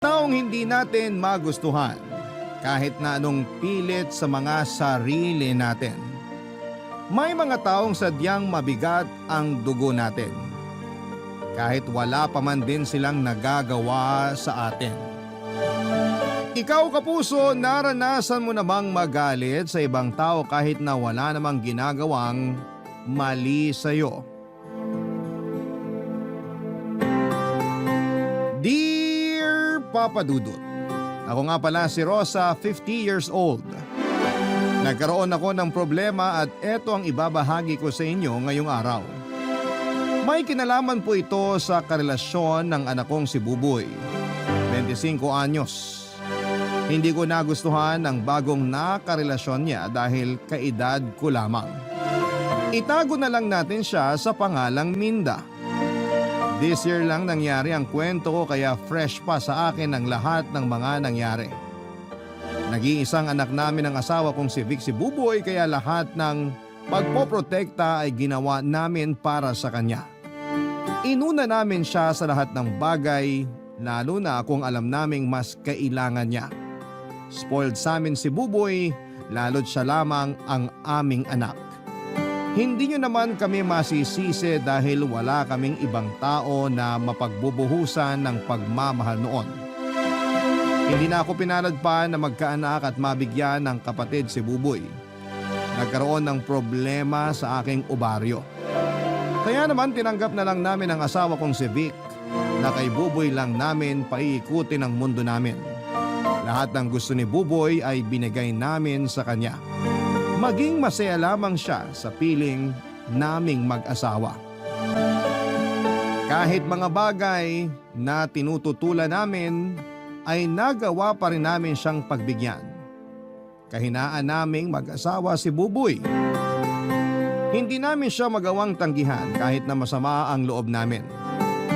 Taong hindi natin magustuhan kahit na anong pilit sa mga sarili natin. May mga taong sadyang mabigat ang dugo natin kahit wala pa man din silang nagagawa sa atin. Ikaw kapuso, naranasan mo na bang magalit sa ibang tao kahit na wala namang ginagawang mali sa'yo? Dear Papa Dudut, ako nga pala si Rosa, 50 years old. Nagkaroon ako ng problema at eto ang ibabahagi ko sa inyo ngayong araw. May kinalaman po ito sa karelasyon ng anak kong si Buboy, 25 anyos. Hindi ko nagustuhan ang bagong nakarelasyon niya dahil kaedad ko lamang. Itago na lang natin siya sa pangalang Minda. This year lang nangyari ang kwento ko kaya fresh pa sa akin ang lahat ng mga nangyari. Nag-iisang anak namin ang asawa kong si Vic si Buboy kaya lahat ng pagpoprotekta ay ginawa namin para sa kanya. Inuna namin siya sa lahat ng bagay, lalo na kung alam naming mas kailangan niya. Spoiled sa amin si Buboy, lalo't siya lamang ang aming anak. Hindi niyo naman kami masisisi dahil wala kaming ibang tao na mapagbubuhusan ng pagmamahal noon. Hindi na ako pinalad pa na magkaanak at mabigyan ng kapatid si Buboy. Nagkaroon ng problema sa aking obaryo. Kaya naman tinanggap na lang namin ang asawa kong si Vic na kay Buboy lang namin paiikutin ang mundo namin. Lahat ng gusto ni Buboy ay binigay namin sa kanya. Maging masaya lamang siya sa piling naming mag-asawa. Kahit mga bagay na tinututulan namin ay nagawa pa rin namin siyang pagbigyan. Kahinaan naming mag-asawa si Buboy. Hindi namin siya magawang tanggihan kahit na masama ang loob namin.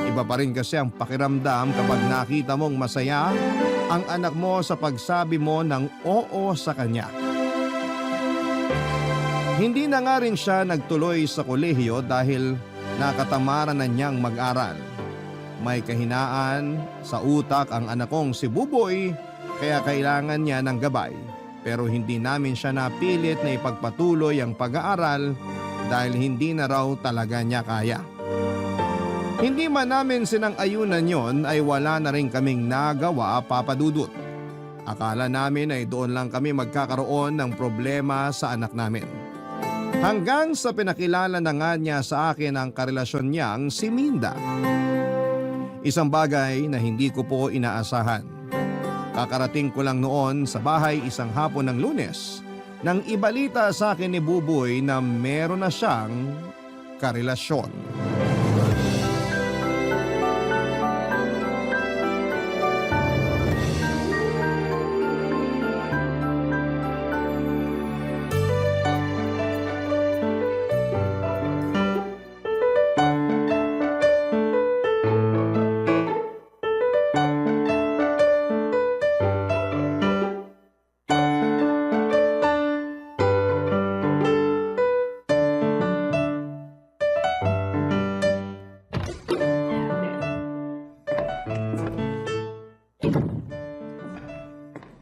Iba pa rin kasi ang pakiramdam kapag nakita mong masaya ang anak mo sa pagsabi mo ng oo sa kanya. Hindi na nga rin siya nagtuloy sa kolehiyo dahil nakatamaran na niyang mag-aral. May kahinaan sa utak ang anak kong si Buboy kaya kailangan niya ng gabay. Pero hindi namin siya napilit na ipagpatuloy ang pag-aaral dahil hindi na raw talaga niya kaya. Hindi man namin sinang-ayunan yon ay wala na rin kaming nagawa, Papa Dudut. Akala namin ay doon lang kami magkakaroon ng problema sa anak namin. Hanggang sa pinakilala na nga niya sa akin ang karelasyon niyang si Minda. Isang bagay na hindi ko po inaasahan. Kakarating ko lang noon sa bahay isang hapon ng Lunes nang ibalita sa akin ni Buboy na meron na siyang karelasyon.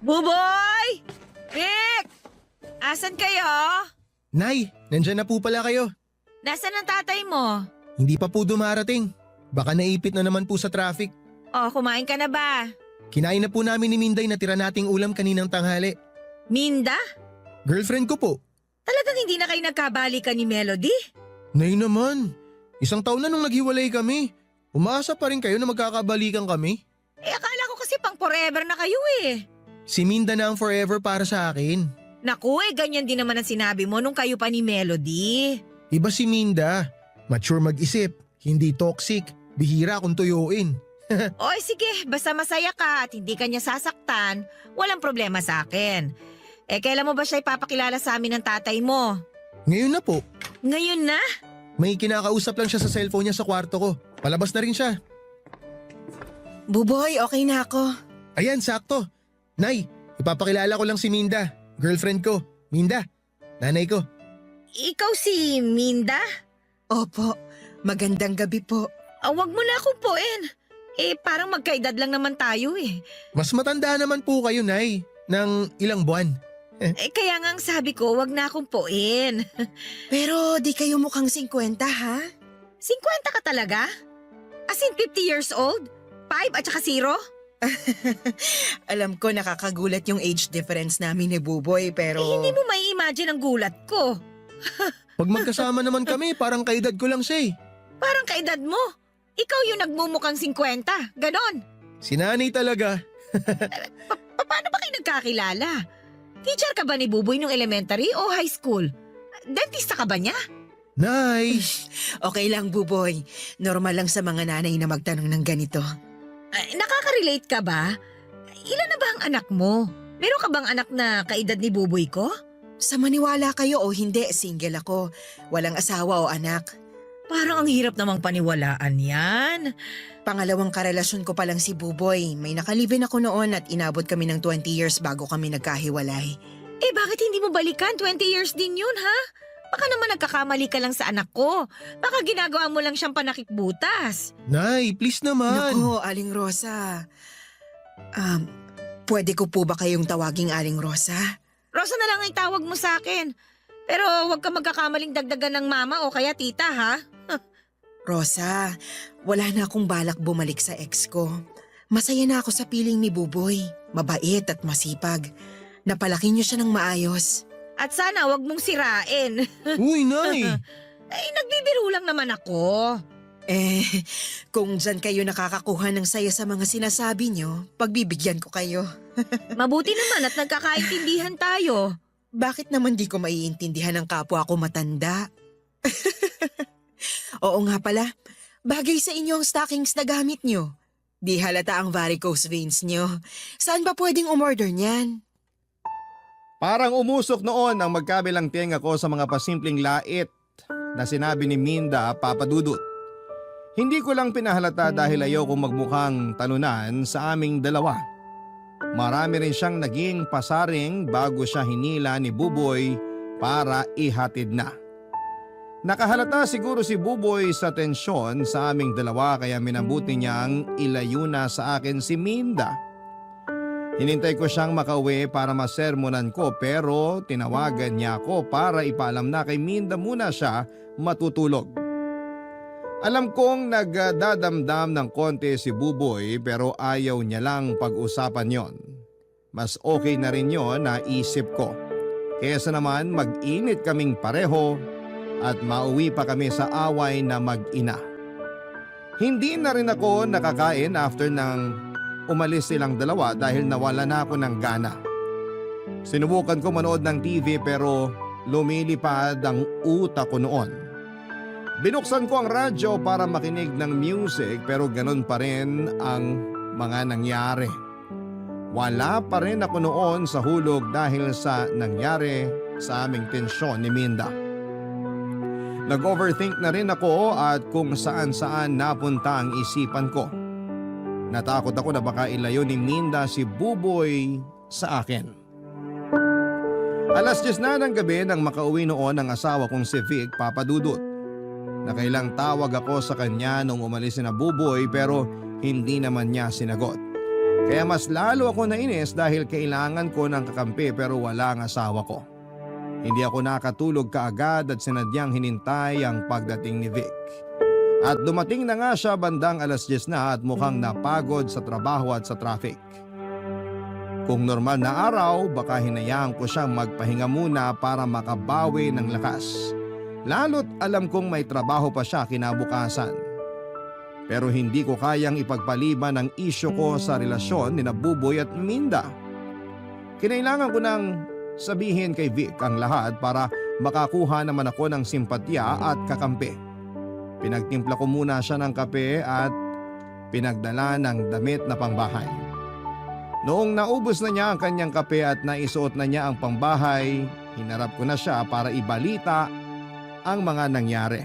Buboy! Vic! Asan kayo? Nay, nandyan na po pala kayo. Nasaan ang tatay mo? Hindi pa po dumarating. Baka naipit na naman po sa traffic. Oh, kumain ka na ba? Kinain na po namin ni Minday na tira nating ulam kaninang tanghali. Minda? Girlfriend ko po. Talagang hindi na kayo nagkabalikan ni Melody? Nay naman, isang taon na nung naghiwalay kami. Umaasa pa rin kayo na magkakabalikan kami? Akala ko kasi pang forever na kayo eh. Si Minda na ang forever para sa akin. Naku ganyan din naman ang sinabi mo nung kayo pa ni Melody. Iba si Minda. Mature mag-isip, hindi toxic, bihira kung tuyuin. Oy sige, basta masaya ka at hindi ka niya sasaktan, walang problema sa akin. Kailan mo ba siya ipapakilala sa amin ng tatay mo? Ngayon na po. Ngayon na? May kinakausap lang siya sa cellphone niya sa kwarto ko. Palabas na rin siya. Buboy, okay na ako. Ayan, sakto. Nay, ipapakilala ko lang si Minda. Girlfriend ko. Minda, nanay ko. Ikaw si Minda? Opo, magandang gabi po. Wag mo na akong puin. Parang magkaedad lang naman tayo eh. Mas matanda naman po kayo, Nay, ng ilang buwan. Kaya nga ang sabi ko, wag na akong puin. Pero di kayo mukhang 50 ha? 50 ka talaga? As in 50 years old? 5 at saka 0? Alam ko nakakagulat yung age difference namin ni Buboy pero… Hindi mo may imagine ang gulat ko. Pag magkasama naman kami, parang kaedad ko lang siya eh. Parang kaedad mo. Ikaw yung nagmumukhang 50. Ganon. Si Nanay talaga. Paano ba kayo nagkakilala? Teacher ka ba ni Buboy nung elementary o high school? Dentista ka ba niya? Nay! Okay lang Buboy, normal lang sa mga nanay na magtanong ng ganito. Nakaka-relate ka ba? Ilan na ba ang anak mo? Meron ka bang anak na kaedad ni Buboy ko? Sa maniwala kayo o hindi, single ako. Walang asawa o anak. Parang ang hirap namang paniwalaan yan. Pangalawang karelasyon ko pa lang si Buboy. May nakalibin ako noon at inabot kami ng 20 years bago kami nagkahiwalay. Bakit hindi mo balikan? 20 years din yun, ha? Baka naman nagkakamali ka lang sa anak ko. Baka ginagawa mo lang siyang panakikbutas. Nay, please naman. Naku, Aling Rosa. Pwede ko po ba kayong tawaging Aling Rosa? Rosa na lang ang tawag mo sa akin. Pero huwag ka magkakamaling dagdagan ng mama o kaya tita, ha? Rosa, wala na akong balak bumalik sa ex ko. Masaya na ako sa piling ni Buboy. Mabait at masipag. Napalaki niyo siya ng maayos. At sana huwag mong sirain. Uy, Nay! Nagbibiro lang naman ako. Kung dyan kayo nakakakuha ng saya sa mga sinasabi niyo, pagbibigyan ko kayo. Mabuti naman at nagkakaintindihan tayo. Bakit naman di ko maiintindihan ng kapwa ko matanda? Oo nga pala, bagay sa inyo ang stockings na gamit niyo. Di halata ang varicose veins niyo. Saan ba pwedeng umorder niyan? Parang umusok noon ang magkabilang tenga ko sa mga pasimpleng lait na sinabi ni Minda, Papa Dudut. Hindi ko lang pinahalata dahil ayoko magmukhang talunan sa aming dalawa. Marami rin siyang naging pasaring bago siya hinila ni Buboy para ihatid na. Nakahalata siguro si Buboy sa tensyon sa aming dalawa kaya minabuti niyang ilayo na sa akin si Minda. Hinintay ko siyang makauwi para masermonan ko pero tinawagan niya ako para ipaalam na kay Minda muna siya matutulog. Alam kong nagdadamdam ng konti si Buboy pero ayaw niya lang pag-usapan yon. Mas okay na rin yon na isip ko. Kesa naman mag-init kaming pareho at mauwi pa kami sa away na mag-ina. Hindi na rin ako nakakain after nang umalis silang dalawa dahil nawala na ako ng gana. Sinubukan ko manood ng TV pero lumilipad ang utak ko noon. Binuksan ko ang radyo para makinig ng music pero ganun pa rin ang mga nangyari. Wala pa rin ako noon sa hulog dahil sa nangyari sa aming tensyon ni Minda. Nag-overthink na rin ako at kung saan-saan napunta ang isipan ko. Natakot ako na baka ilayo ni Minda si Buboy sa akin. Alas 10 na ng gabi nang makauwi noon ang asawa kong si Vic, Papa Dudut. Nakailang tawag ako sa kanya nung umalis na Buboy pero hindi naman niya sinagot. Kaya mas lalo ako nainis dahil kailangan ko ng kakampi pero wala ang asawa ko. Hindi ako nakatulog kaagad at sinadyang hinintay ang pagdating ni Vic. At dumating na nga siya bandang alas 10 na at mukhang napagod sa trabaho at sa traffic. Kung normal na araw, baka hinayaan ko siyang magpahinga muna para makabawi ng lakas. Lalo't alam kong may trabaho pa siya kinabukasan. Pero hindi ko kayang ipagpaliban ang isyu ko sa relasyon ni Buboy at Minda. Kinailangan ko nang sabihin kay Vic ang lahat para makakuha naman ako ng simpatya at kakampi. Pinagtimpla ko muna siya ng kape at pinagdala ng damit na pangbahay. Noong naubos na niya ang kanyang kape at naisuot na niya ang pangbahay, hinarap ko na siya para ibalita ang mga nangyari.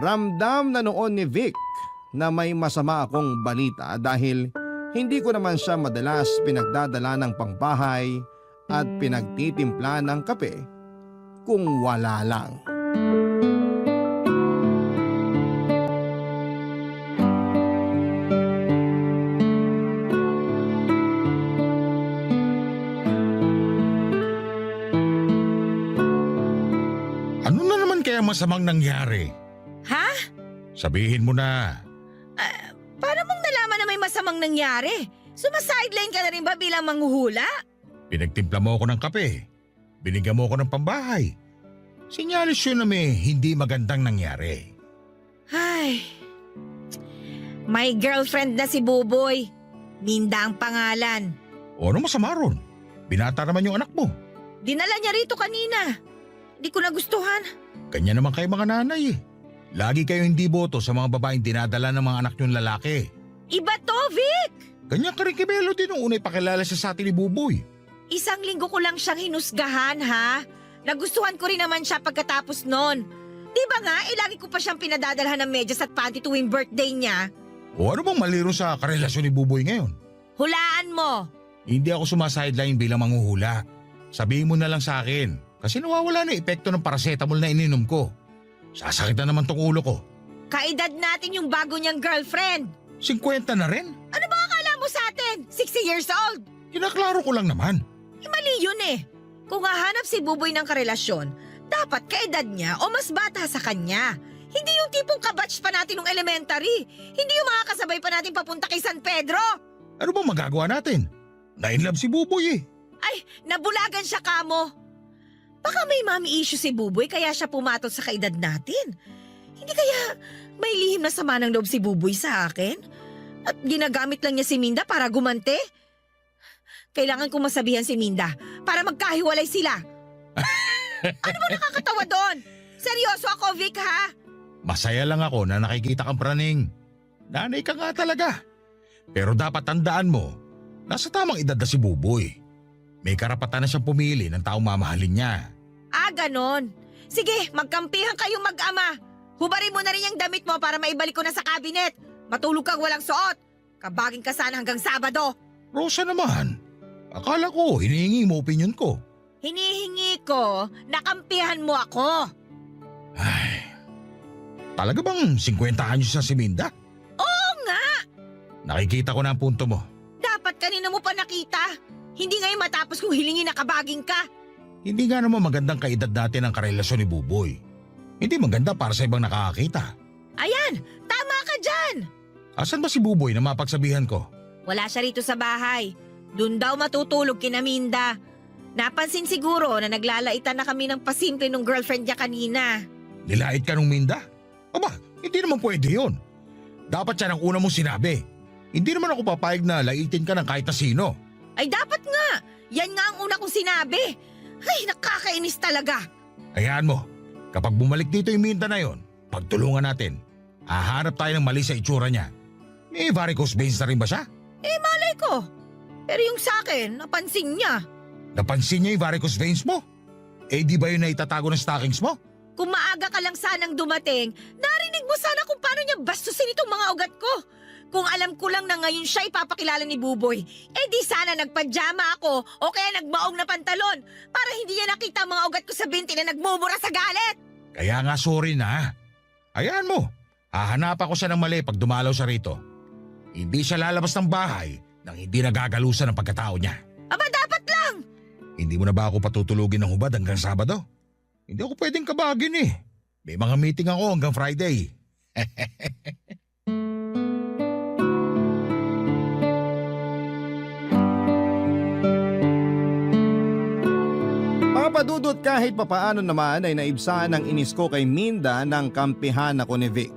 Ramdam na noon ni Vic na may masama akong balita dahil hindi ko naman siya madalas pinagdadala ng pangbahay at pinagtitimpla ng kape kung wala lang. masamang nangyari? Ha? Sabihin mo na. Paano mong nalaman na may masamang nangyari? Sumasideline ka na rin ba bilang manghuhula? Pinagtimpla mo ako ng kape. Binigyan mo ako ng pambahay. Sinyalis yun na may hindi magandang nangyari. Ay, may girlfriend na si Buboy. Minda ang pangalan. O ano masama ron? Binata naman yung anak mo. Dinala niya rito kanina. Hindi ko nagustuhan. Kanya naman kayo mga nanay eh. Lagi kayo hindi boto sa mga babaeng dinadala ng mga anak niyong lalaki. Iba to, Vic! Kanya ka rin kibelo din nung unay pakilala siya sa atin ni Buboy. Isang linggo ko lang siyang hinusgahan, ha? Nagustuhan ko rin naman siya pagkatapos nun. Di ba nga, lagi ko pa siyang pinadadalhan ng medyas at panty tuwing birthday niya. O ano bang maliro sa karelasyon ni Buboy ngayon? Hulaan mo! Hindi ako sumasideline bilang manghuhula. Sabihin mo na lang sa akin kasi nawawala na epekto ng paracetamol na ininom ko. Sasakit na naman tong ulo ko. Kaedad natin yung bago niyang girlfriend. 50 na rin? Ano ba akala mo sa atin? 60 years old? Kinaklaro ko lang naman. Mali yun eh. Kung hahanap si Buboy ng karelasyon, dapat kaedad niya o mas bata sa kanya. Hindi yung tipong kabatch pa natin ng elementary. Hindi yung mga kasabay pa natin papunta kay San Pedro. Ano bang magagawa natin? Na-inlove si Buboy eh. Ay, nabulagan siya kamo. Baka may mommy issue si Buboy kaya siya pumatol sa kaedad natin. Hindi kaya may lihim na sama ng loob si Buboy sa akin? At ginagamit lang niya si Minda para gumante? Kailangan kong masabihan si Minda para magkahiwalay sila. Ano ba nakakatawa doon? Seryoso ako, Vic, ha? Masaya lang ako na nakikita kang praning. Nanay ka nga talaga. Pero dapat tandaan mo, nasa tamang edad na si Buboy. May karapatan na siyang pumili ng taong mamahalin niya. Ah, ganon. Sige, magkampihan kayong mag-ama. Hubarin mo na rin yung damit mo para maibalik ko na sa cabinet. Matulog kang walang suot. Kabaging ka sana hanggang Sabado. Rosa naman, akala ko hinihingi mo opinion ko. Hinihingi ko, nakampihan mo ako. Ay, talaga bang 50 anyos na si Minda? Oo nga! Nakikita ko na ang punto mo. Dapat kanina mo pa nakita. Hindi ngayon matapos kung hilingin na kabaging ka. Hindi nga naman magandang kaedad natin ang karelasyon ni Buboy. Hindi maganda para sa ibang nakakakita. Ayan, tama ka dyan. Asan ba si Buboy na mapagsabihan ko? Wala siya rito sa bahay. Doon daw matutulog kina Minda. Napansin siguro na naglalaitan na kami ng pasimple ng girlfriend niya kanina. Nilait ka nung Minda? Aba, hindi naman pwede yun. Dapat yan ang una mong sinabi. Hindi naman ako papayag na laitin ka ng kahit na sino. Ay dapat nga. Yan nga ang una kong sinabi. Ay, nakakainis talaga. Hayaan mo, kapag bumalik dito yung Minda na yon, pagtulungan natin. Hahanap tayo ng mali sa itsura niya. May varicose veins na rin ba siya? Malay ko. Pero yung sa akin, napansin niya. Napansin niya yung varicose veins mo? Eh di ba yun na itatago ng stockings mo? Kung maaga ka lang sanang dumating, narinig mo sana kung paano niya bastusin itong mga ugat ko. Kung alam ko lang na ngayon siya ipapakilala ni Buboy, eh di sana nagpajama ako o kaya nagmaong na pantalon para hindi niya nakita ang mga ugat ko sa binti na nagmumura sa galit. Kaya nga sorry na. Hayaan mo, hahanapan ko siya ng mali pag dumalaw siya rito. Hindi siya lalabas ng bahay nang hindi nagagalusan ng pagkatao niya. Aba dapat lang! Hindi mo na ba ako patutulugin ng hubad hanggang Sabado? Hindi ako pwedeng kabagin eh. May mga meeting ako hanggang Friday. Papadudot kahit papaano naman ay naibsaan ang inis ko kay Minda ng kampihan ako ni Vic.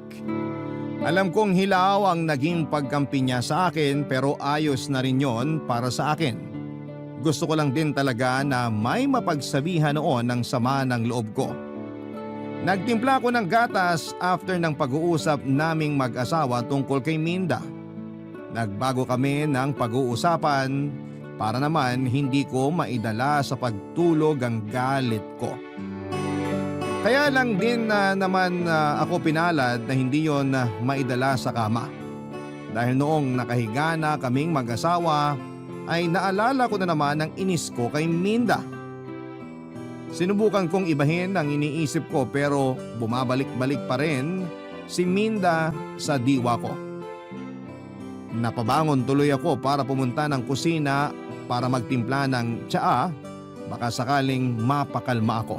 Alam kong hilaw ang naging pagkampi niya sa akin pero ayos na rin yon para sa akin. Gusto ko lang din talaga na may mapagsabihan noon ng sama ng loob ko. Nagtimpla ko ng gatas after ng pag-uusap naming mag-asawa tungkol kay Minda. Nagbago kami ng pag-uusapan para naman hindi ko maidala sa pagtulog ang galit ko. Kaya lang din naman ako pinalad na hindi yon maidala sa kama. Dahil noong nakahiga na kaming mag-asawa ay naalala ko na naman ang inis ko kay Minda. Sinubukan kong ibahin ang iniisip ko pero bumabalik-balik pa rin si Minda sa diwa ko. Napabangon tuloy ako para pumunta ng kusina para magtimpla ng tsaa, baka sakaling mapakalma ako.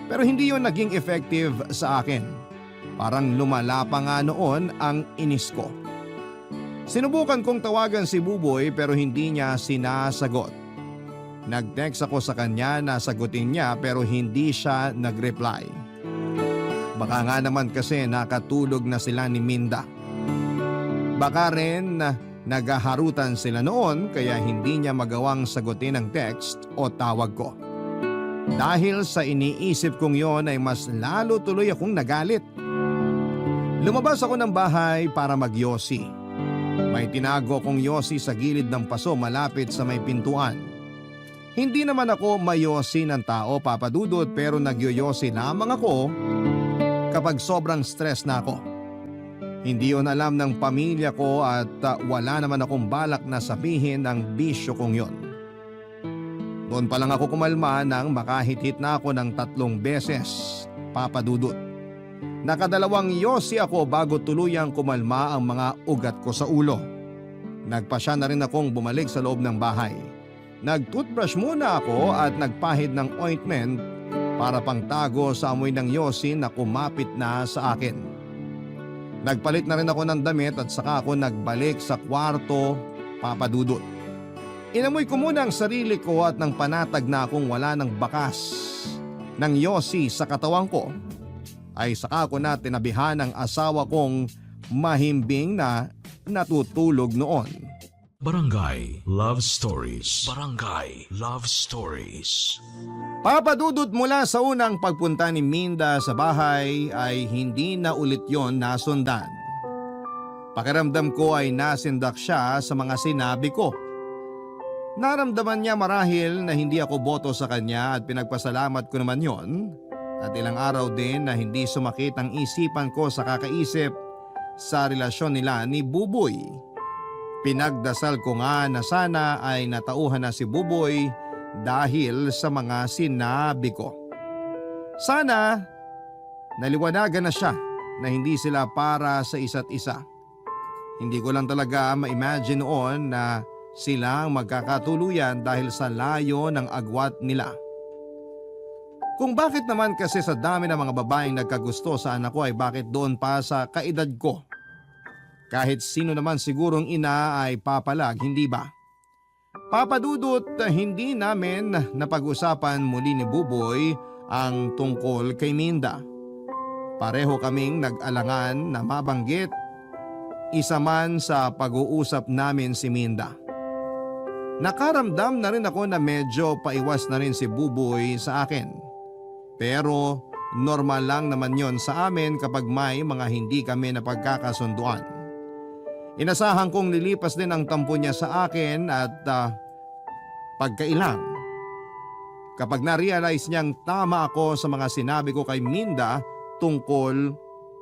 Pero hindi yun naging effective sa akin. Parang lumala pa nga noon ang inis ko. Sinubukan kong tawagan si Buboy pero hindi niya sinasagot. Nag-text ako sa kanya na sagutin niya pero hindi siya nag-reply. Baka nga naman kasi nakatulog na sila ni Minda. Baka rin naghaharutan sila noon kaya hindi niya magawang sagutin ang text o tawag ko. Dahil sa iniisip kong yon ay mas lalo tuloy akong nagalit. Lumabas ako ng bahay para magyosi. May tinago kong yosi sa gilid ng paso malapit sa may pintuan. Hindi naman ako mayosi ng tao, Papa Dudut, pero nagyoyosi lamang ako kapag sobrang stress na ako. Hindi yun alam ng pamilya ko at wala naman akong balak na sabihin ang bisyo kong yon. Doon pa lang ako kumalma nang makahit-hit na ako ng 3 beses, Papa Dudut. Nakadalawang yosi ako bago tuluyang kumalma ang mga ugat ko sa ulo. Nagpasya na rin akong bumalik sa loob ng bahay. Nag-toothbrush muna ako at nagpahid ng ointment para pangtago sa amoy ng yosi na kumapit na sa akin. Nagpalit na rin ako ng damit at saka ako nagbalik sa kwarto, Papa Dudut. Inamoy ko muna ang sarili ko at nang panatag na akong wala ng bakas ng yosi sa katawan ko, ay saka ko na tinabihan ang asawa kong mahimbing na natutulog noon. Barangay Love Stories. Barangay Love Stories. Papa Dudut, mula sa unang pagpunta ni Minda sa bahay ay hindi na ulit yon nasundan. Pakiramdam ko ay nasindak siya sa mga sinabi ko. Naramdaman niya marahil na hindi ako boto sa kanya at pinagpasalamat ko naman yon. At ilang araw din na hindi sumakit ang isipan ko sa kakaisip sa relasyon nila ni Buboy. Pinagdasal ko nga na sana ay natauhan na si Buboy dahil sa mga sinabi ko. Sana naliwanagan na siya na hindi sila para sa isa't isa. Hindi ko lang talaga ma-imagine noon na silang magkakatuluyan dahil sa layo ng agwat nila. Kung bakit naman kasi sa dami ng mga babaeng nagkagusto sa anak ko ay bakit doon pa sa kaedad ko? Kahit sino naman sigurong ina ay papalag, hindi ba? Papa Dudut, hindi namin napag-usapan muli ni Buboy ang tungkol kay Minda. Pareho kaming nag-alangan na mabanggit isa man sa pag-uusap namin si Minda. Nakaramdam na rin ako na medyo paiwas na rin si Buboy sa akin. Pero normal lang naman yon sa amin kapag may mga hindi kami napagkakasunduan. Inasahan kong lilipas din ang tampo niya sa akin at pagkailang. Kapag na-realize niyang tama ako sa mga sinabi ko kay Minda tungkol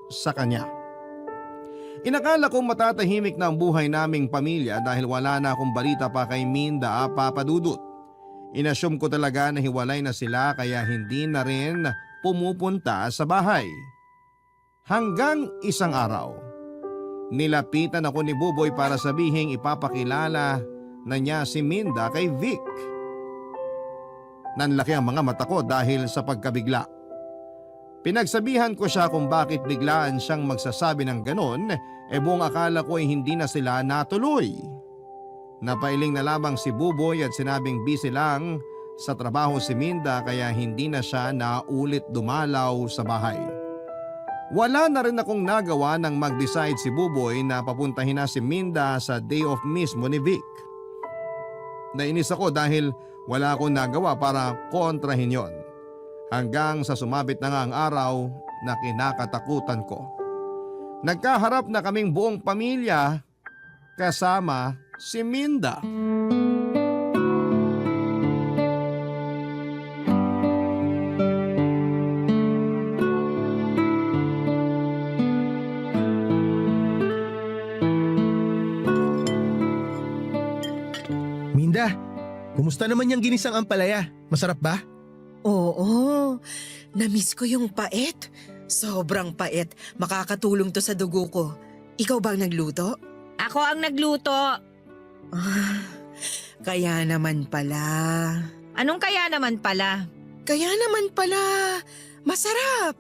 sa kanya. Inakala kong matatahimik na ang buhay naming pamilya dahil wala na akong balita pa kay Minda, Papa Dudut. Inassume ko talaga na hiwalay na sila kaya hindi na rin pumupunta sa bahay. Hanggang isang araw, nilapitan ako ni Buboy para sabihing ipapakilala na niya si Minda kay Vic. Nanlaki ang mga mata ko dahil sa pagkabigla. Pinagsabihan ko siya kung bakit biglaan siyang magsasabi ng ganon, buong akala ko ay hindi na sila natuloy. Napailing na lamang si Buboy at sinabing busy lang sa trabaho si Minda kaya hindi na siya naulit dumalaw sa bahay. Wala na rin akong nagawa nang mag-decide si Buboy na papuntahin na si Minda sa day off mismo ni Vic. Nainis ako dahil wala akong nagawa para kontrahin yon. Hanggang sa sumabit na nga ang araw na kinakatakutan ko. Nagkaharap na kaming buong pamilya kasama si Minda. Minda, kumusta naman yung ginisang ampalaya? Masarap ba? Oo, namiss ko yung pait. Sobrang pait. Makakatulong to sa dugo ko. Ikaw ba ang nagluto? Ako ang nagluto. Ah, kaya naman pala. Anong kaya naman pala? Kaya naman pala. Masarap!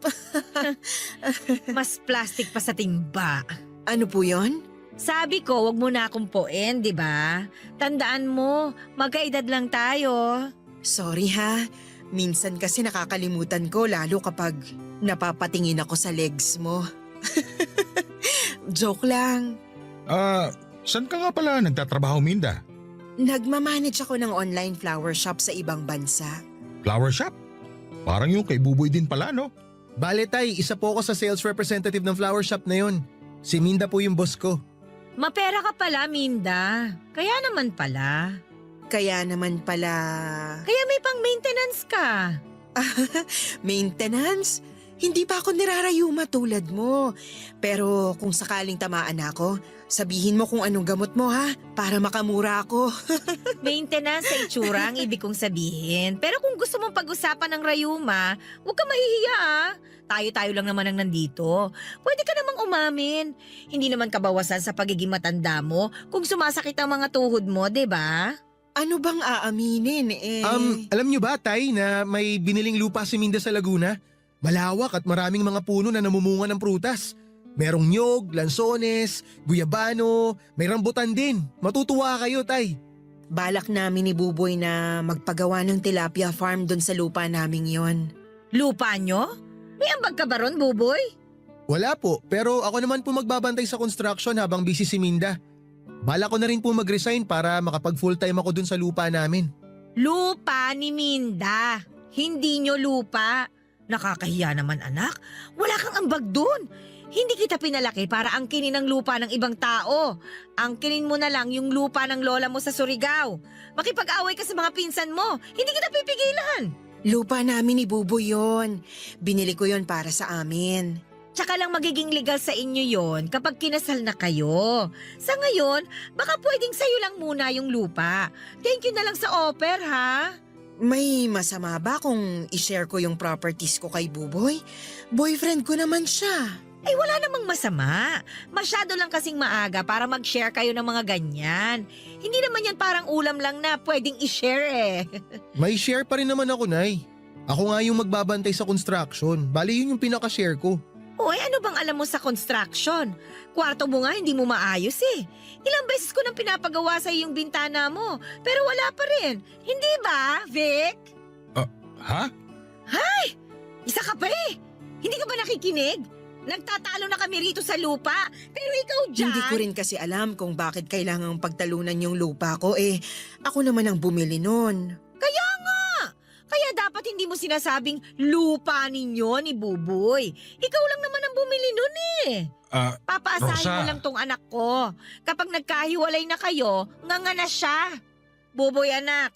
Mas plastic pa sa timba. Ano po yon? Sabi ko, wag mo na akong puin, di ba? Tandaan mo, magkaedad lang tayo. Sorry ha. Minsan kasi nakakalimutan ko lalo kapag napapatingin ako sa legs mo. Joke lang. Saan ka nga pala nagtatrabaho, Minda? Nagmamanage ako ng online flower shop sa ibang bansa. Flower shop? Parang yung kay Buboy din pala, no? Bale tay, isa po ako sa sales representative ng flower shop na yun. Si Minda po yung boss ko. Mapera ka pala, Minda. Kaya naman pala. Kaya naman pala... Kaya may pang-maintenance ka. Maintenance? Hindi pa ako nirarayuma tulad mo. Pero kung sakaling tamaan ako, sabihin mo kung anong gamot mo ha, para makamura ako. Maintenance sa itsura ang ibig kong sabihin. Pero kung gusto mong pag-usapan ng rayuma, huwag ka mahihiya ah. Tayo-tayo lang naman ang nandito. Pwede ka namang umamin. Hindi naman kabawasan sa pagiging matanda mo kung sumasakit ang mga tuhod mo, 'di ba? Ano bang aaminin eh? Alam nyo ba tay na may biniling lupa si Minda sa Laguna? Malawak at maraming mga puno na namumunga ng prutas. Merong nyog, lansones, guyabano, may rambutan din. Matutuwa kayo tay. Balak namin ni Buboy na magpagawa ng tilapia farm doon sa lupa naming yon. Lupa nyo? May ambag ka ba ron, Buboy? Wala po, pero ako naman po magbabantay sa construction habang busy si Minda. Bala ko na rin po mag-resign para makapag full time ako dun sa lupa namin. Lupa ni Minda. Hindi nyo lupa. Nakakahiya naman anak. Wala kang ambag dun. Hindi kita pinalaki para angkinin ang lupa ng ibang tao. Angkinin mo na lang yung lupa ng lola mo sa Surigao. Makipag-away ka sa mga pinsan mo. Hindi kita pipigilan. Lupa namin ni Buboy yon. Binili ko yon para sa amin. Tsaka lang magiging legal sa inyo yon kapag kinasal na kayo. Sa ngayon, baka pwedeng sa'yo lang muna yung lupa. Thank you na lang sa offer, ha? May masama ba kung i-share ko yung properties ko kay Buboy? Boyfriend ko naman siya. Ay wala namang masama. Masyado lang kasing maaga para mag-share kayo ng mga ganyan. Hindi naman yan parang ulam lang na pwedeng i-share eh. May share pa rin naman ako, Nay. Ako nga yung magbabantay sa construction. Bali yun yung pinaka-share ko. Oy, ano bang alam mo sa construction? Kwarto mo nga hindi mo maayos eh. Ilang beses ko nang pinapagawa sa yung bintana mo, pero wala pa rin. Hindi ba, Vic? Ha? Isa ka pa eh. Hindi ka ba nakikinig? Nagtatalo na kami rito sa lupa, pero ikaw dyan… Hindi ko rin kasi alam kung bakit kailangang pagtalunan yung lupa ko eh. Ako naman ang bumili nun. Kaya dapat hindi mo sinasabing lupa ninyo ni Buboy. Ikaw lang naman ang bumili nun eh. Papaasahin Rosa. mo lang tong anak ko. Kapag nagkahiwalay na kayo, nganga na siya. Buboy anak,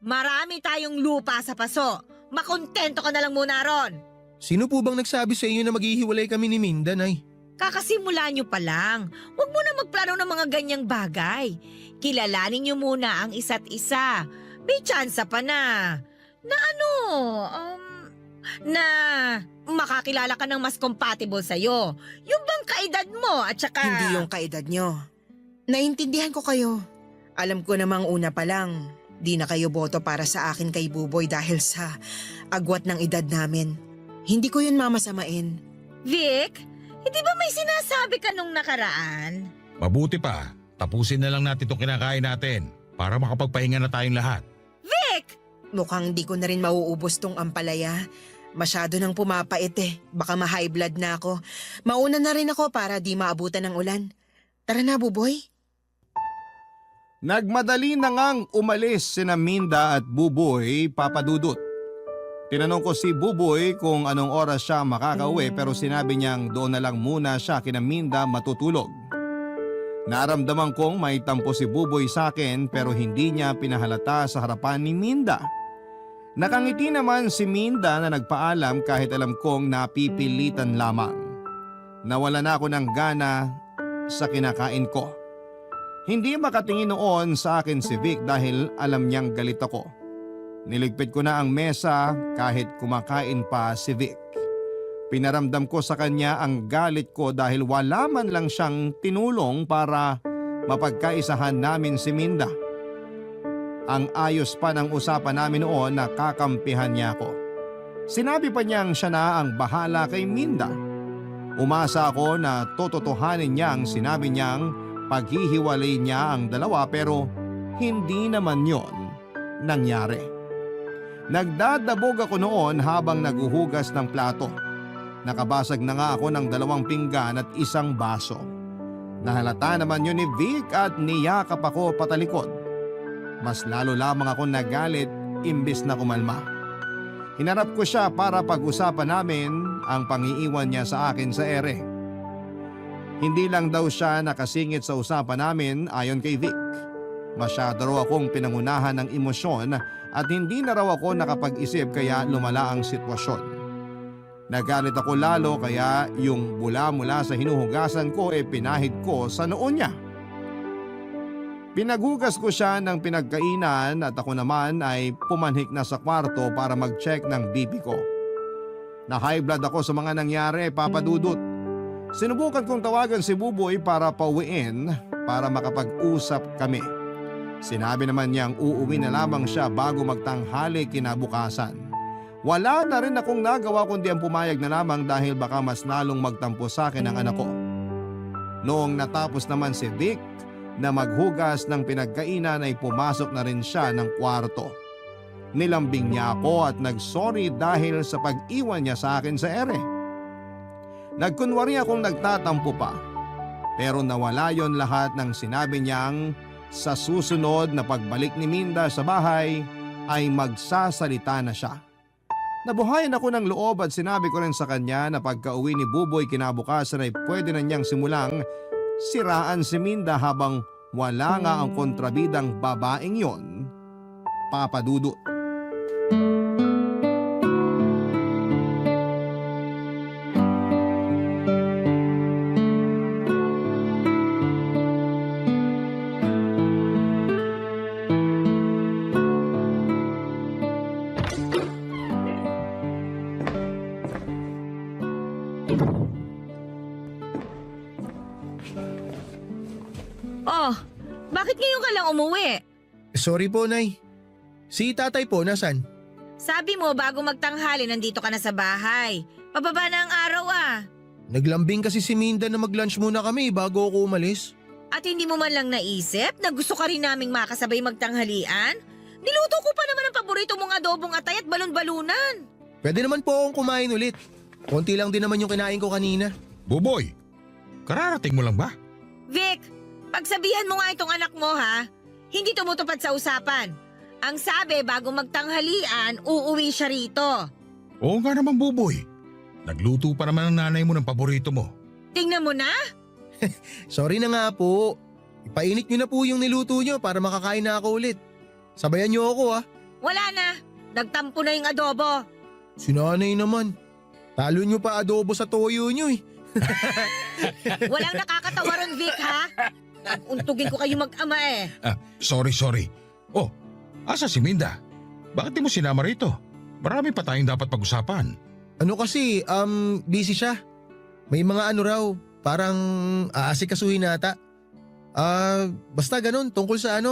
marami tayong lupa sa paso. Makontento ka na lang muna ron. Sino po bang nagsabi sa inyo na maghihiwalay kami ni Minda, Nay? Kakasimula nyo pa lang. Huwag mo na magplano ng mga ganyang bagay. Kilalanin nyo muna ang isa't isa. May tsansa pa na na makakilala ka ng mas compatible sa'yo. Yung bang kaedad mo at saka… Hindi yung kaedad nyo. Naintindihan ko kayo. Alam ko namang una pa lang, di na kayo boto para sa akin kay Buboy dahil sa agwat ng edad namin. Hindi ko yun mamasamain. Vic, hindi ba may sinasabi ka nung nakaraan? Mabuti pa, tapusin na lang natin itong kinakain natin para makapagpahinga na tayong lahat. Vic! Mukhang di ko na rin mauubos tong ampalaya. Masyado nang pumapait eh. Baka ma-high blood na ako. Mauna na rin ako para di maabutan ng ulan. Tara na, Buboy. Nagmadali na ngang umalis sina Minda at Buboy, Papa Dudut. Tinanong ko si Buboy kung anong oras siya makakauwi pero sinabi niyang doon na lang muna siya kina Minda matutulog. Naramdaman kong may tampo si Buboy sa akin pero hindi niya pinahalata sa harapan ni Minda. Nakangiti naman si Minda na nagpaalam kahit alam kong napipilitan lamang. Nawala na ako ng gana sa kinakain ko. Hindi makatingin noon sa akin si Vic dahil alam niyang galit ako. Niligpit ko na ang mesa kahit kumakain pa si Vic. Pinaramdam ko sa kanya ang galit ko dahil wala man lang siyang tinulong para mapagkaisahan namin si Minda. Ang ayos pa ng usapan namin noon na kakampihan niya ako. Sinabi pa niyang siya na ang bahala kay Minda. Umasa ako na tototohanin niyang sinabi niyang paghihiwalay niya ang dalawa pero hindi naman yon nangyari. Nagdadabog ako noon habang naguhugas ng plato. Nakabasag na nga ako ng 2 pinggan at 1 baso. Nahalata naman yun ni Vic at niyakap ako patalikod. Mas lalo lamang ako nagalit imbis na kumalma. Hinarap ko siya para pag-usapan namin ang pangiiwan niya sa akin sa ere. Hindi lang daw siya nakasingit sa usapan namin ayon kay Vic. Masyado raw akong pinangunahan ng emosyon at hindi na raw ako nakapag-isip kaya lumala ang sitwasyon. Nagalit ako lalo kaya yung bula mula sa hinuhugasan ko pinahid ko sa noo niya. Pinagugas ko siya ng pinagkainan at ako naman ay pumanhik na sa kwarto para mag-check ng BP ko. Na-high blood ako sa mga nangyari, Papa Dudut. Sinubukan kong tawagan si Buboy para pauwiin para makapag-usap kami. Sinabi naman niyang uuwi na lamang siya bago magtanghali kinabukasan. Wala na rin akong nagawa kundi ang pumayag na lamang dahil baka mas lalong magtampo sa akin ang anak ko. Noong natapos naman si Vic na maghugas ng pinagkainan ay pumasok na rin siya ng kwarto. Nilambing niya ako at nagsorry dahil sa pag-iwan niya sa akin sa ere. Nagkunwari akong nagtatampo pa. Pero nawala yon lahat ng sinabi niyang sa susunod na pagbalik ni Minda sa bahay ay magsasalita na siya. Nabuhayan ako ng loob at sinabi ko rin sa kanya na pagka-uwi ni Buboy kinabukasan ay pwede na niyang simulang siraan si Minda habang wala nga ang kontrabidang babaeng yon, Papa Dudut. Oh, bakit ngayon ka lang umuwi? Sorry po, Nay. Si tatay po, nasan? Sabi mo bago magtanghali nandito ka na sa bahay. Pababa na ang araw ah. Naglambing kasi si Minda na mag-lunch muna kami bago ako umalis. At hindi mo man lang naisip na gusto ka rin naming makasabay magtanghalian? Niluto ko pa naman ang paborito mong adobong atay at balon-balunan. Pwede naman po akong kumain ulit. Konti lang din naman yung kinain ko kanina. Buboy, kararating mo lang ba? Vic, pagsabihan mo nga itong anak mo ha. Hindi tumutupad sa usapan. Ang sabi bago magtanghalian, uuwi siya rito. Oo nga naman, Buboy. Nagluto pa naman ang nanay mo ng paborito mo. Tingnan mo na. Sorry na nga po. Ipainit nyo na po yung niluto nyo para makakain na ako ulit. Sabayan nyo ako ha. Wala na. Nagtampo na yung adobo. Si nanay naman. Talo nyo pa adobo sa toyo nyo eh. Walang nakakatawa ron, Vic ha. Untugin ko kayo mag-ama eh. Sorry. Oh, asa si Minda? Bakit di mo sinama rito? Marami pa tayong dapat pag-usapan. Ano kasi, busy siya. May mga ano raw, parang aasikasuhin nata. Basta ganun, tungkol sa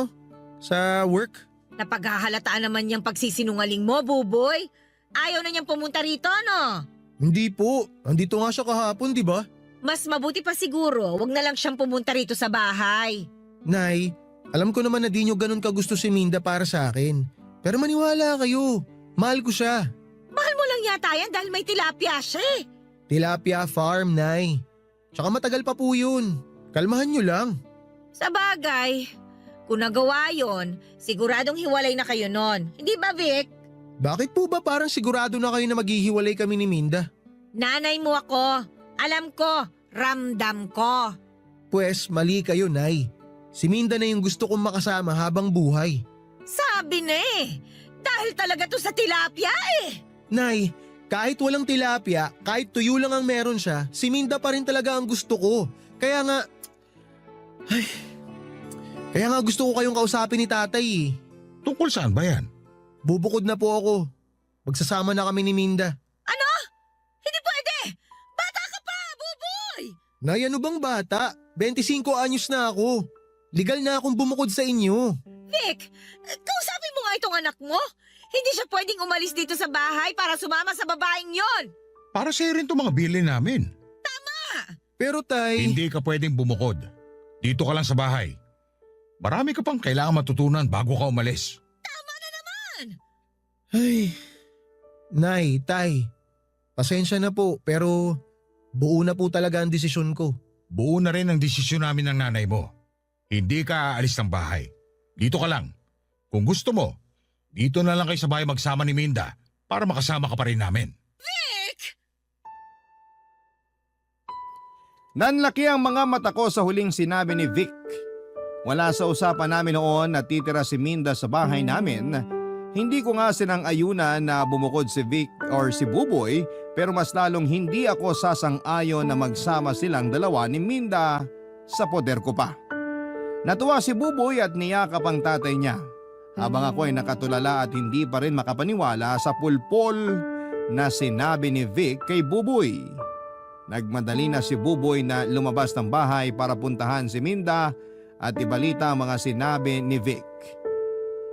sa work. Napaghahalataan naman niyang pagsisinungaling mo, Buboy. Ayaw na niyang pumunta rito, no? Hindi po, andito nga siya kahapon, di ba? Mas mabuti pa siguro, wag na lang siyang pumunta rito sa bahay. Nay, alam ko naman na di nyo ganun kagusto si Minda para sa akin. Pero maniwala kayo, mahal ko siya. Mahal mo lang yata yan dahil may tilapia siya eh. Tilapia farm, Nay. Tsaka matagal pa po yun. Kalmahan nyo lang. Sa bagay, kung nagawa yon, siguradong hiwalay na kayo nun. Hindi ba, Vic? Bakit po ba parang sigurado na kayo na maghihiwalay kami ni Minda? Nanay mo ako. Alam ko, ramdam ko. Pwes, mali kayo, Nay. Si Minda na yung gusto kong makasama habang buhay. Sabi na eh. Dahil talaga to sa tilapia eh. Nay, kahit walang tilapia, kahit tuyo lang ang meron siya, si Minda pa rin talaga ang gusto ko. Kaya nga gusto ko kayong kausapin ni tatay eh. Tungkol saan ba yan? Bubukod na po ako. Magsasama na kami ni Minda. Ano? Hindi pwede! Bata ka pa, Buboy! Nay, ano bang bata? 25 anyos na ako. Legal na akong bumukod sa inyo. Vic, kausapin mo nga itong anak mo. Hindi siya pwedeng umalis dito sa bahay para sumama sa babaeng yon. Para sa'yo rin itong mga bilin namin. Pero tay… Hindi ka pwedeng bumukod. Dito ka lang sa bahay. Marami ka pang kailangan matutunan bago ka umalis. Ay… Nay, tay. Pasensya na po pero buo na po talaga ang desisyon ko. Buo na rin ang desisyon namin ng nanay mo. Hindi ka aalis ng bahay. Dito ka lang. Kung gusto mo, dito na lang kayo sa bahay magsama ni Minda para makasama ka pa rin namin. Nanlaki ang mga mata ko sa huling sinabi ni Vic. Wala sa usapan namin noon na titira si Minda sa bahay namin. Hindi ko nga sinang-ayunan na bumukod si Vic or si Buboy, pero mas lalong hindi ako sasang-ayon na magsama silang dalawa ni Minda sa poder ko pa. Natuwa si Buboy at niyakap ang tatay niya, habang ako ay nakatulala at hindi pa rin makapaniwala sa pulpol na sinabi ni Vic kay Buboy. Nagmadali na si Buboy na lumabas ng bahay para puntahan si Minda at ibalita ang mga sinabi ni Vic.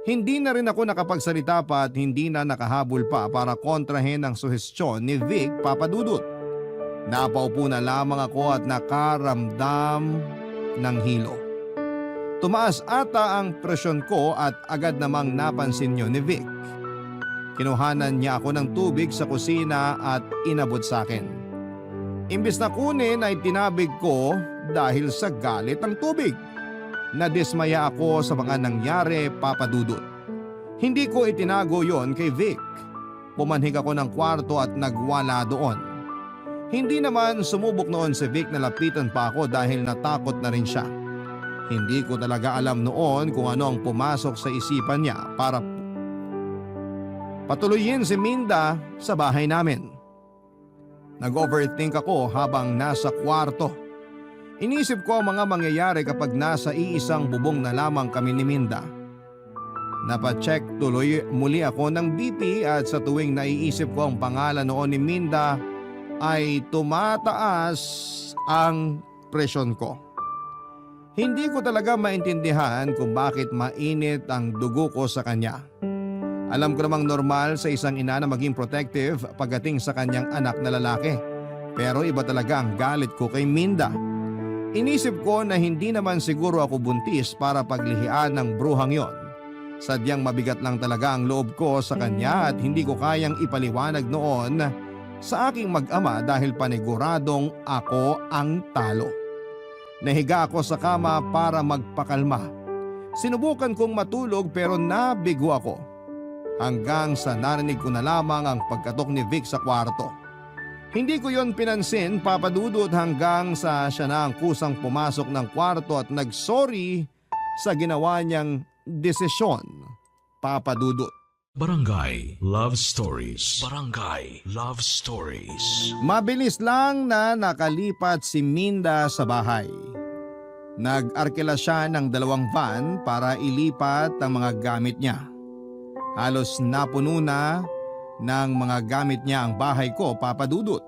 Hindi na rin ako nakapagsalita pa at hindi na nakahabol pa para kontrahin ang suhestyon ni Vic Papadudut. Napaupo na lamang ako at nakaramdam ng hilo. Tumaas ata ang presyon ko at agad namang napansin niyo ni Vic. Kinuhanan niya ako ng tubig sa kusina at inabot sa akin. Imbis na kunin ay tinabig ko dahil sa galit ng tubig. Nadismaya ako sa mga nangyari, Papadudut. Hindi ko itinago yon kay Vic. Pumanhig ako ng kwarto at nagwala doon. Hindi naman sumubok noon si Vic na lapitan pa ako dahil natakot na rin siya. Hindi ko talaga alam noon kung ano ang pumasok sa isipan niya para patuloyin si Minda sa bahay namin. Nag-overthink ako habang nasa kwarto. Inisip ko ang mga mangyayari kapag nasa iisang bubong na lamang kami ni Minda. Napacheck tuloy muli ako ng BP at sa tuwing naiisip ko ang pangalan noon ni Minda ay tumataas ang presyon ko. Hindi ko talaga maintindihan kung bakit mainit ang dugo ko sa kanya. Alam ko namang normal sa isang ina na maging protective pagdating sa kanyang anak na lalaki. Pero iba talaga ang galit ko kay Minda. Inisip ko na hindi naman siguro ako buntis para paglihian ng bruhang yon. Sadyang mabigat lang talaga ang loob ko sa kanya at hindi ko kayang ipaliwanag noon sa aking mag-ama dahil paniguradong ako ang talo. Nahiga ako sa kama para magpakalma. Sinubukan kong matulog pero nabigo ako. Hanggang sa narinig ko na lamang ang pagkatok ni Vic sa kwarto. Hindi ko yon pinansin, Papadudut, hanggang sa siya na ang kusang pumasok ng kwarto at nagsorry sa ginawa niyang desisyon, Papadudut. Barangay Love Stories. Barangay Love Stories. Mabilis lang na nakalipat si Minda sa bahay. Nag-arkila siya ng 2 van para ilipat ang mga gamit niya. Halos napuno na ng mga gamit niya ang bahay ko, Papadudut.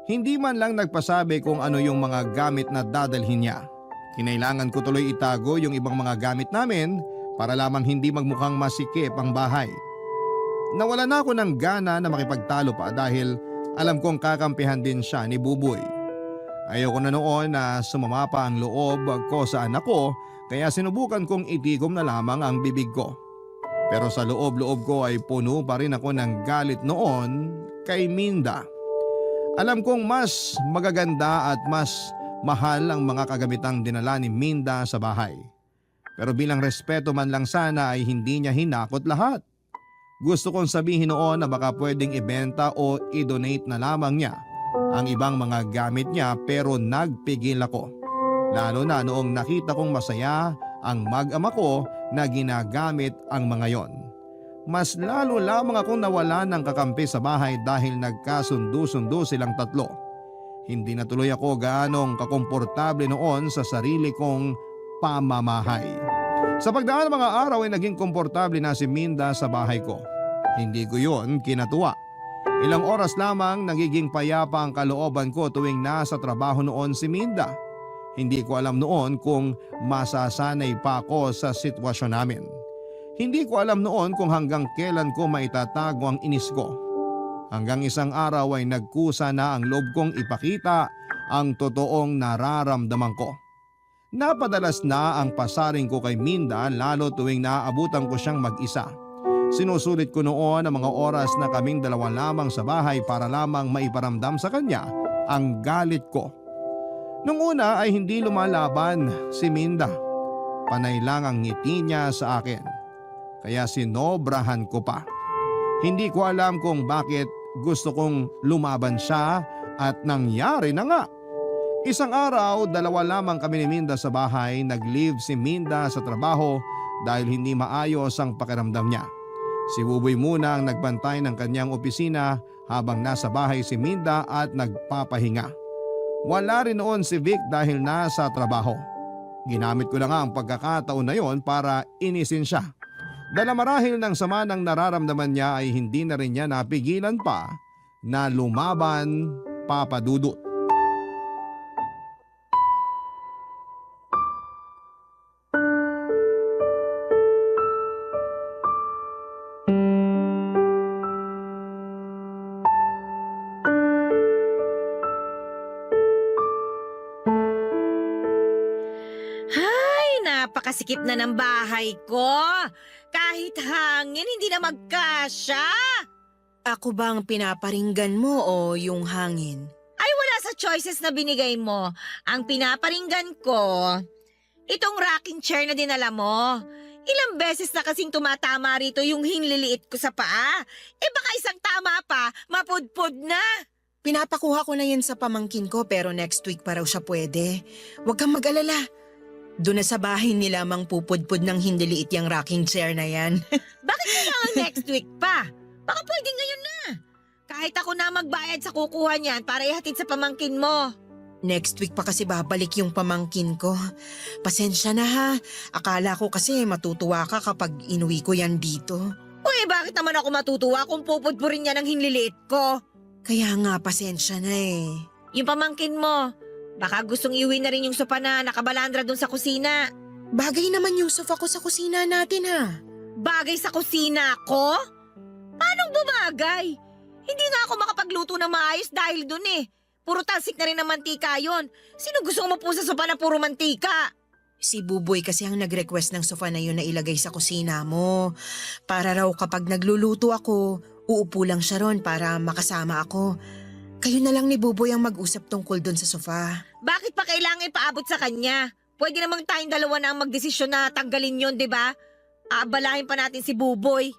Hindi man lang nagpasabi kung ano yung mga gamit na dadalhin niya. Kinailangan ko tuloy itago yung ibang mga gamit namin para lamang hindi magmukhang masikip ang bahay. Nawala na ako ng gana na makipagtalo pa dahil alam kong kakampihan din siya ni Buboy. Ayoko na noon na sumama pa ang loob ko sa anak ko kaya sinubukan kong itigom na lamang ang bibig ko. Pero sa loob-loob ko ay puno pa rin ako ng galit noon kay Minda. Alam kong mas magaganda at mas mahal ang mga kagamitang dinala ni Minda sa bahay. Pero bilang respeto man lang sana ay hindi niya hinakot lahat. Gusto kong sabihin noon na baka pwedeng ibenta o i-donate na lamang niya ang ibang mga gamit niya pero nagpigil ako. Lalo na noong nakita kong masaya ang mag-ama ko na ginagamit ang mga yon. Mas lalo lamang akong nawala ng kakampi sa bahay dahil nagkasundo-sundo silang tatlo. Hindi na tuloy ako gaanong kakomportable noon sa sarili kong pamamahay. Sa pagdaan ng mga araw ay naging komportable na si Minda sa bahay ko. Hindi ko yon kinatuwa. Ilang oras lamang nagiging payapa ang kalooban ko tuwing nasa trabaho noon si Minda. Hindi ko alam noon kung masasanay pa ako sa sitwasyon namin. Hindi ko alam noon kung hanggang kailan ko maitatago ang inis ko. Hanggang isang araw ay nagkusa na ang loob kong ipakita ang totoong nararamdaman ko. Napadalas na ang pasaring ko kay Minda lalo tuwing naaabutan ko siyang mag-isa. Sinusulit ko noon ang mga oras na kaming dalawa lamang sa bahay para lamang maiparamdam sa kanya ang galit ko. Nung una ay hindi lumalaban si Minda. Panay lang ang ngiti niya sa akin. Kaya sinobrahan ko pa. Hindi ko alam kung bakit gusto kong lumaban siya at nangyari na nga. Isang araw, dalawa lamang kami ni Minda sa bahay. Nag-leave si Minda sa trabaho dahil hindi maayos ang pakiramdam niya. Si Buboy muna ang nagbantay ng kanyang opisina habang nasa bahay si Minda at nagpapahinga. Wala rin noon si Vic dahil nasa trabaho. Ginamit ko na nga ang pagkakataon na yon para inisin siya. Dahil marahil ng sama ng nararamdaman niya ay hindi na rin niya napigilan pa na lumaban, Papa Dudut. Hay, napakasikip na ng bahay ko. Kahit hangin, hindi na magkasya. Ako bang pinaparinggan mo o yung hangin? Ay, wala sa choices na binigay mo. Ang pinaparinggan ko, itong rocking chair na dinala mo. Ilang beses na kasing tumatama rito yung hinliliit ko sa paa. Baka isang tama pa, mapudpud na. Pinapakuha ko na yan sa pamangkin ko pero next week pa raw siya pwede. Huwag kang mag-alala. Doon na sa bahay nila mang pupudpud ng hindi liit yung rocking chair na yan. Bakit kailangan next week pa? Baka pwede ngayon na. Kahit ako na magbayad sa kukuha niyan para ihatid sa pamangkin mo. Next week pa kasi babalik yung pamangkin ko. Pasensya na ha. Akala ko kasi matutuwa ka kapag inuwi ko yan dito. Bakit naman ako matutuwa kung pupudpurin niya ng hinliliit ko? Kaya nga pasensya na eh. Yung pamangkin mo, baka gustong iuwi na rin yung sopa na nakabalandra dun sa kusina. Bagay naman yung sofa ko sa kusina natin ha. Bagay sa kusina ko? Paanong bumagay? Hindi nga ako makapagluto na maayos dahil dun eh. Puro talsik na rin ng mantika yon. Sino gusto mo po sa sopa na puro mantika? Si Buboy kasi ang nag-request ng sofa na yun na ilagay sa kusina mo. Para raw kapag nagluluto ako, uupo lang siya ron para makasama ako. Kayo na lang ni Buboy ang mag-usap tungkol dun sa sofa. Bakit pa kailangan ipaabot sa kanya? Pwede namang tayong dalawa na ang magdesisyon na tanggalin yon, di ba? Aabalahin pa natin si Buboy.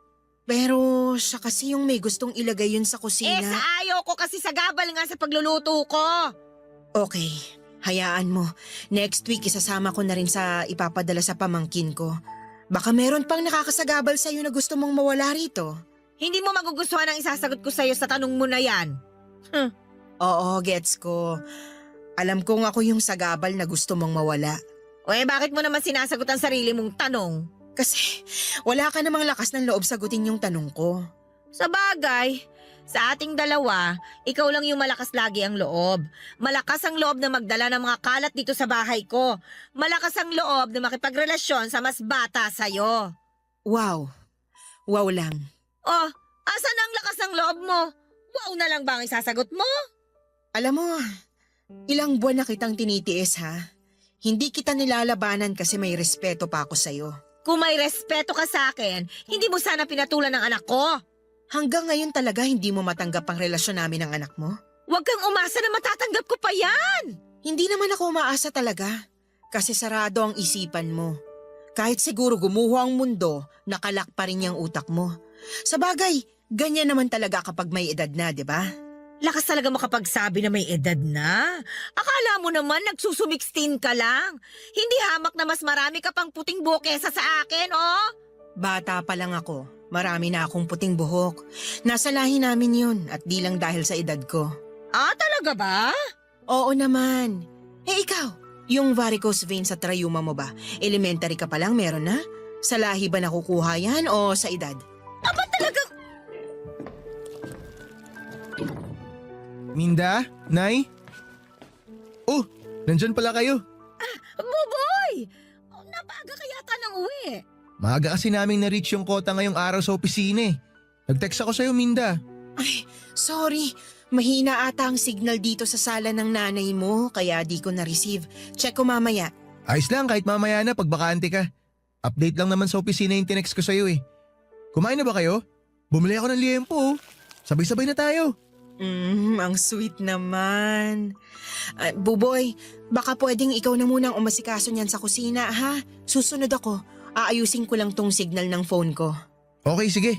Pero siya kasi yung may gustong ilagay yun sa kusina. Sa ayaw ko kasi sagabal nga sa pagluluto ko. Okay, hayaan mo. Next week isasama ko na rin sa ipapadala sa pamangkin ko. Baka meron pang nakakasagabal sa'yo na gusto mong mawala rito. Hindi mo magugustuhan ang isasagot ko sa'yo sa tanong mo na yan. Oo, gets ko. Alam kong ako yung sagabal na gusto mong mawala. Bakit mo naman sinasagot ang sarili mong tanong? Kasi wala ka namang lakas ng loob sagutin yung tanong ko. Sa bagay, sa ating dalawa, ikaw lang yung malakas lagi ang loob. Malakas ang loob na magdala ng mga kalat dito sa bahay ko. Malakas ang loob na makipagrelasyon sa mas bata sa'yo. Wow. Wow lang. Asan ang lakas ng loob mo? Wow na lang ba ang isasagot mo? Alam mo, ilang buwan na kitang tinitiis ha. Hindi kita nilalabanan kasi may respeto pa ako sa'yo. Kung may respeto ka sa akin, hindi mo sana pinatulan ng anak ko. Hanggang ngayon talaga hindi mo matanggap ang relasyon namin ng anak mo? Huwag kang umasa na matatanggap ko pa yan. Hindi naman ako umaasa talaga. Kasi sarado ang isipan mo. Kahit siguro gumuho ang mundo, nakalak pa rin yung utak mo. Sa bagay, ganyan naman talaga kapag may edad na, di ba? Lakas talaga makapagsabi na may edad na. Akala mo naman nagsusumixtin ka lang. Hindi hamak na mas marami ka pang puting buhok kesa sa akin, oh. Bata pa lang ako. Marami na akong puting buhok. Nasa lahi namin yun at di lang dahil sa edad ko. Talaga ba? Oo naman. Ikaw, yung varicose vein sa trayuma mo ba? Elementary ka pa lang meron na? Sa lahi ba nakukuha yan o sa edad? Talagang... Minda? Nay? Oh, nandyan pala kayo. Buboy! Napaaga ka yata ng uwi. Maaga kasi naming na-reach yung kota ngayong araw sa opisina eh. Nag-text ako sa'yo, Minda. Ay, sorry. Mahina ata ang signal dito sa sala ng nanay mo, kaya di ko na-receive. Check ko mamaya. Ayos lang kahit mamaya na pag bakante ka. Update lang naman sa opisina yung tinext ko sa'yo eh. Kumain na ba kayo? Bumili ako ng liempo oh. Sabay-sabay na tayo. Ang sweet naman. Buboy, baka pwedeng ikaw na munang umasikaso niyan sa kusina, ha? Susunod ako. Aayusin ko lang tong signal ng phone ko. Okay, sige.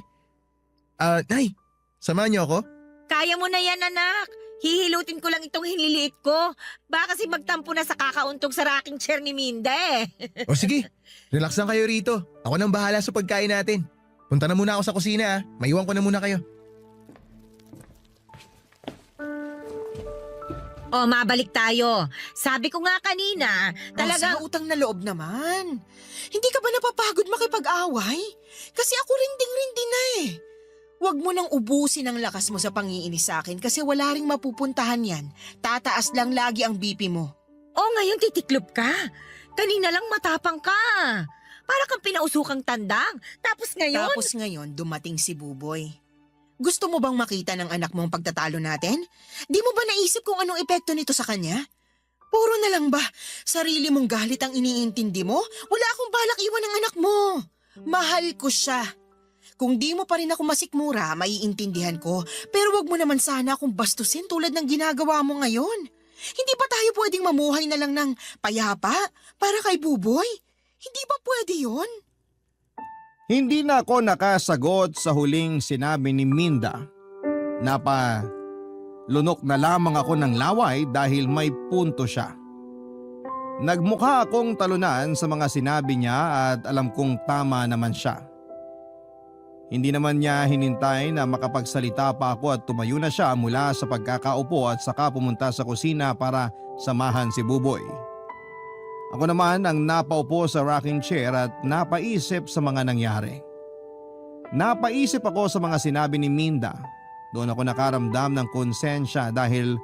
Nay, samahan niyo ako? Kaya mo na yan, anak. Hihilutin ko lang itong hinliliit ko. Baka kasi magtampo na sa kakauntog sa rocking chair ni Minda eh. O sige, relax lang kayo rito. Ako nang bahala sa pagkain natin. Punta na muna ako sa kusina ha. Maiwan ko na muna kayo. O, mabalik tayo. Sabi ko nga kanina, Talaga? talagang... Utang na loob naman. Hindi ka ba napapagod makipag-away? Kasi ako rinding-rindi na eh. Huwag mo nang ubusin ang lakas mo sa pangiinis sa akin kasi wala ring mapupuntahan yan. Tataas lang lagi ang BP mo. O, ngayon titiklop ka. Kanina lang matapang ka. Para kang pinausukang tandang. Tapos ngayon... Dumating si Buboy. Gusto mo bang makita ng anak mo ang pagtatalo natin? Di mo ba naisip kung anong epekto nito sa kanya? Puro na lang ba? Sarili mong galit ang iniintindi mo? Wala akong balak iwan ng anak mo. Mahal ko siya. Kung di mo pa rin ako masikmura, maiintindihan ko. Pero wag mo naman sana akong bastusin tulad ng ginagawa mo ngayon. Hindi ba tayo pwedeng mamuhay na lang ng payapa para kay Buboy? Hindi ba pwede yun? Hindi na ako nakasagot sa huling sinabi ni Minda. Lunok na lamang ako ng laway dahil may punto siya. Nagmukha akong talunan sa mga sinabi niya at alam kong tama naman siya. Hindi naman niya hinintay na makapagsalita pa ako at tumayo na siya mula sa pagkakaupo at saka pumunta sa kusina para samahan si Buboy. Ako naman ang napaupo sa rocking chair at napaisip sa mga nangyari. Napaisip ako sa mga sinabi ni Minda. Doon ako nakaramdam ng konsensya dahil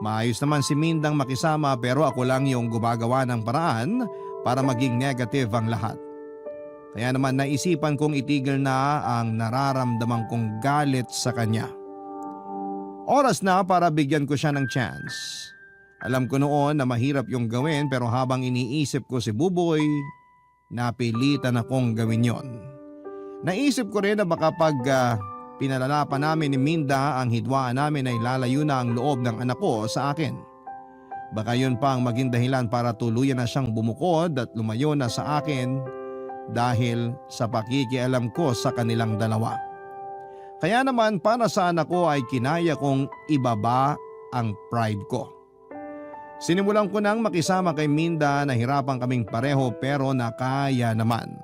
maayos naman si Mindang makisama pero ako lang yung gumagawa ng paraan para maging negative ang lahat. Kaya naman naisipan kong itigil na ang nararamdaman kong galit sa kanya. Oras na para bigyan ko siya ng chance. Alam ko noon na mahirap yung gawin pero habang iniisip ko si Buboy, napilitan akong gawin yon. Naisip ko rin na baka pag pinalala pa namin ni Minda ang hidwaan namin ay lalayo na ang loob ng anak ko sa akin. Baka yun pa ang maging dahilan para tuluyan na siyang bumukod at lumayo na sa akin dahil sa pakikialam ko sa kanilang dalawa. Kaya naman para sa anak ko ay kinaya kong ibaba ang pride ko. Sinimulan ko nang makisama kay Minda, nahirapan kaming pareho pero nakaya naman.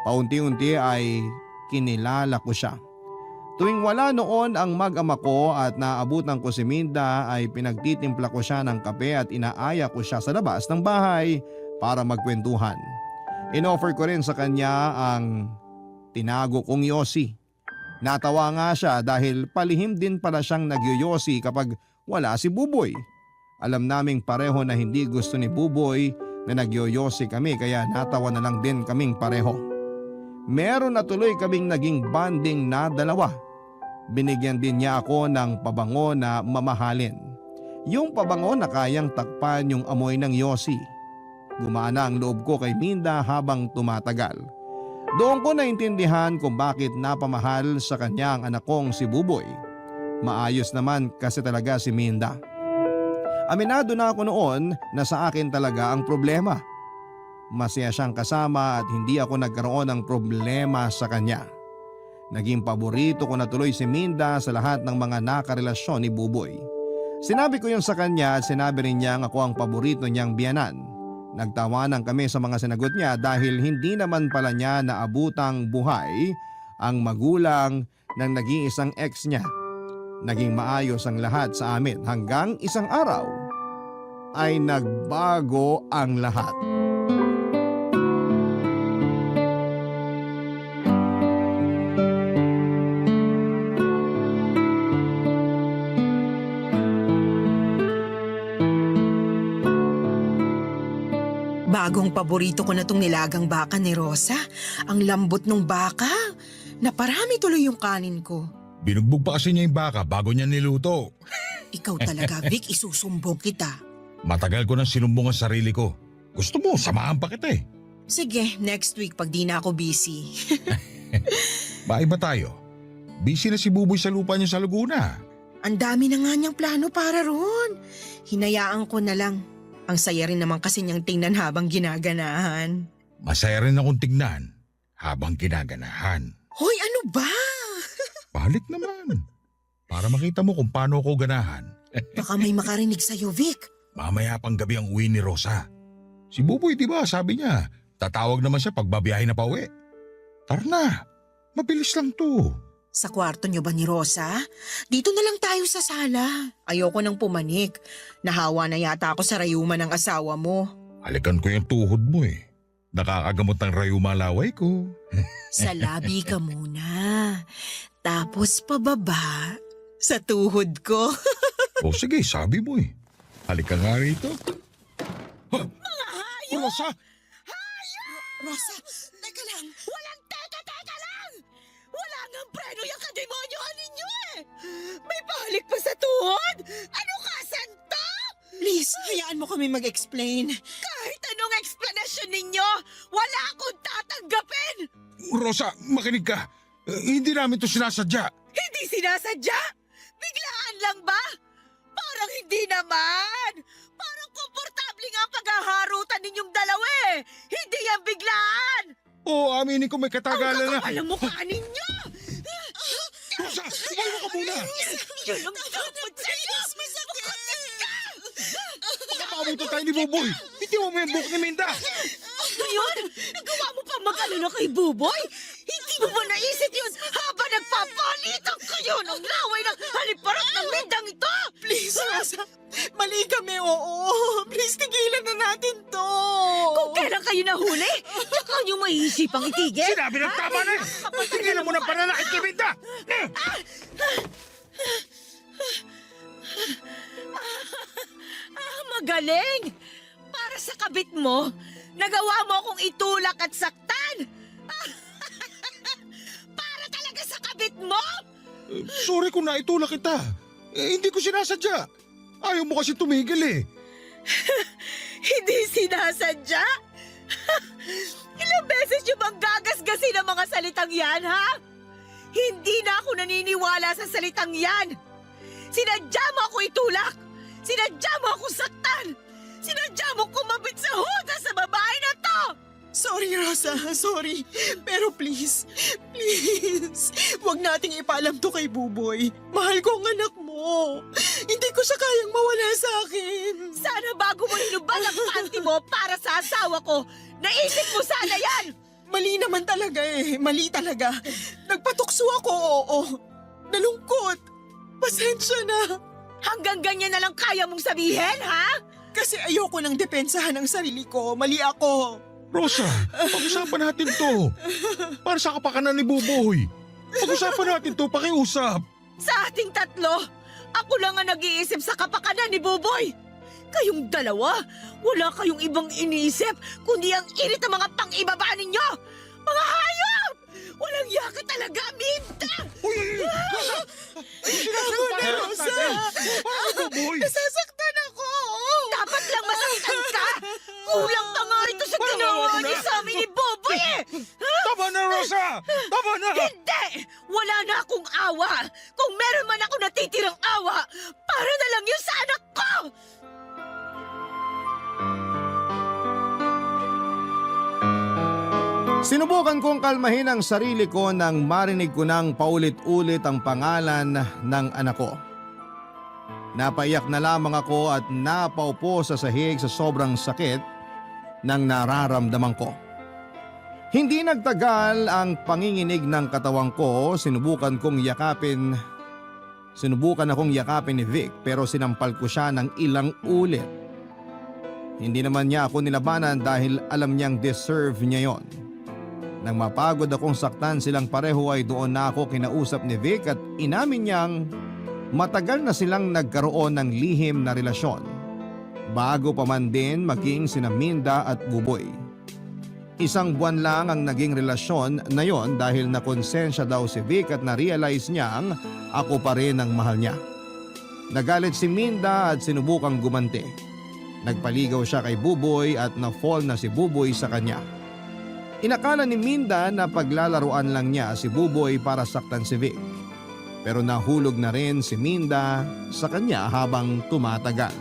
Paunti-unti ay kinilala ko siya. Tuwing wala noon ang mag-ama ko at naabutan ko si Minda ay pinagtitimpla ko siya ng kape at inaaya ko siya sa labas ng bahay para magkwentuhan. Inoffer ko rin sa kanya ang tinago kong yosi. Natawa nga siya dahil palihim din pala siyang nagyoyosi kapag wala si Buboy. Alam naming pareho na hindi gusto ni Buboy na nagyoyosi kami kaya natawa na lang din kaming pareho. Meron na tuloy kaming naging bonding na dalawa. Binigyan din niya ako ng pabango na mamahalin. Yung pabango na kayang takpan yung amoy ng yosi. Gumana ang loob ko kay Minda habang tumatagal. Doon ko naintindihan kung bakit napamahal sa kanya ang anak kong si Buboy. Maayos naman kasi talaga si Minda. Aminado na ako noon na sa akin talaga ang problema. Masaya siyang kasama at hindi ako nagkaroon ng problema sa kanya. Naging paborito ko na tuloy si Minda sa lahat ng mga nakarelasyon ni Buboy. Sinabi ko yun sa kanya at sinabi rin niyang ako ang paborito niyang biyanan. Nagtawanan kami sa mga sinagot niya dahil hindi naman pala niya naabutang buhay ang magulang ng nag-iisang ex niya. Naging maayos ang lahat sa amin hanggang isang araw ay nagbago ang lahat. Bagong paborito ko na tong nilagang baka ni Rosa. Ang lambot ng baka. Naparami tuloy yung kanin ko. Binugbog pa kasi niya yung baka bago niya niluto. Ikaw talaga, Vic, isusumbong kita. Matagal ko nang sinumbong ang sarili ko. Gusto mo, samahan pa kita eh. Sige, next week pag di na ako busy. Maiba tayo. Busy na si Buboy sa lupa niya sa Laguna. Ang dami na nga niyang plano para ron. Hinayaan ko na lang. Ang saya rin naman kasi niyang tingnan habang ginaganahan. Masaya rin akong tignan habang ginaganahan. Hoy, ano ba? Balik naman. Para makita mo kung paano ako ganahan. Baka may makarinig sa'yo, Vic. Mamaya pang gabi ang uwi ni Rosa. Si Buboy, di ba, sabi niya, tatawag naman siya pag babiyahe na pauwi. Tara na, mabilis lang to. Sa kwarto niyo ba ni Rosa? Dito na lang tayo sa sala. Ayoko nang pumanik. Nahawa na yata ako sa rayuma ng asawa mo. Halikan ko yung tuhod mo eh. Nakakagamot ng rayuma laway ko. Sa labi ka muna. Tapos pababa sa tuhod ko. O sige, sabi mo eh. Halika nga rito. Mga hayop! Rosa! Rosa, teka lang. Walang teka lang! Wala ngang preno yung kademonyohan ninyo eh! May balik pa sa tuhod! Ano ka, santo? Please, hayaan mo kami mag-explain. Kahit anong explanation ninyo, wala akong tatanggapin! Rosa, makinig ka. Hindi namin to sinasadya. Hindi sinasadya? Biglaan lang ba? Parang hindi naman! Parang komportable nga ang paghaharutan ninyong dalawa eh! Hindi yan biglaan! Oo, aminin ko may katagalan na. Ang kakapal ang mukha ninyo! Rosa, umayo ka muna. Yun ang dapat sa'yo! Masakit ka! Makapabuto tayo ni Buboy. Hindi mo may buhok ni Minda. Ngayon, nagawa mo pa mag-alala kay Buboy? Hindi mo ba naisip yun habang nagpapalitan kayo ng laway ng haliparot ng mindang ito? Please, Rosa. Mali kami, oo. Please, tigilan na natin to. Kung kailan kayo nahuli, tsaka nyo maiisipang itigil. Sinabi ng tama na eh. Tigilan mo ng pananakit kay Minda. Magaling! Para sa kabit mo, nagawa mo akong itulak at saktan! Para talaga sa kabit mo! Sorry kung naitulak kita. Hindi ko sinasadya. Ayaw mo kasi tumigil eh. Hindi sinasadya? Ilang beses nyo bang gagasgasin ang mga salitang yan, ha? Hindi na ako naniniwala sa salitang yan! Sinadya mo ako itulak! Sinadya mo ako saktan! Sinadya mo kumabit sa huda sa babae na to! Sorry, Rosa. Sorry. Pero please, huwag nating ipaalam to kay Buboy. Mahal ko ang anak mo. Hindi ko siya kayang mawala sa akin. Sana bago mo hinubad ang panty mo para sa asawa ko, naisip mo sana yan! Mali naman talaga eh. Mali talaga. Nagpatukso ako, oo. Nalungkot. Pasensya na. Hanggang ganyan na lang kaya mong sabihin, ha? Kasi ayoko nang depensahan ang sarili ko. Mali ako. Rosa, pag-usapan natin to. Para sa kapakanan ni Buboy. Pag-usapan natin to, pakiusap. Sa ating tatlo, ako lang ang nag-iisip sa kapakanan ni Buboy. Kayong dalawa, wala kayong ibang iniisip kundi ang init ng mga pang-ibaba ninyo. Mga hayop! Walang yaka talaga, Minda! Uy! Rosa! Ako na, Rosa! Buboy! Nasasaktan ako! Dapat lang masaktan ka! Kulang pa nga ito sa ginawa niyo sa amin ni Boboy eh! Tama na, Rosa! Tama na! Hindi! Wala na akong awa! Kung meron man ako natitirang awa, para na lang yun sa anak ko! Sinubukan kong kalmahin ang sarili ko nang marinig ko nang paulit-ulit ang pangalan ng anak ko. Napaiyak na lamang ako at napaupo sa sahig sa sobrang sakit ng nararamdaman ko. Hindi nagtagal ang panginginig ng katawan ko, sinubukan akong yakapin ni Vic pero sinampal ko siya ng ilang ulit. Hindi naman niya ako nilabanan dahil alam niyang deserve niya yon. Nang mapagod akong saktan silang pareho ay doon na ako kinausap ni Vic at inamin niyang matagal na silang nagkaroon ng lihim na relasyon. bago pa man din maging sina Minda at Buboy. Isang buwan lang ang naging relasyon na yon dahil nakonsensya daw si Vic at na-realize niyang ako pa rin ang mahal niya. Nagalit si Minda at sinubukang gumanti. Nagpaligaw siya kay Buboy at na-fall na si Buboy sa kanya. Inakala ni Minda na paglalaruan lang niya si Buboy para saktan si Vic. Pero nahulog na rin si Minda sa kanya habang tumatagal.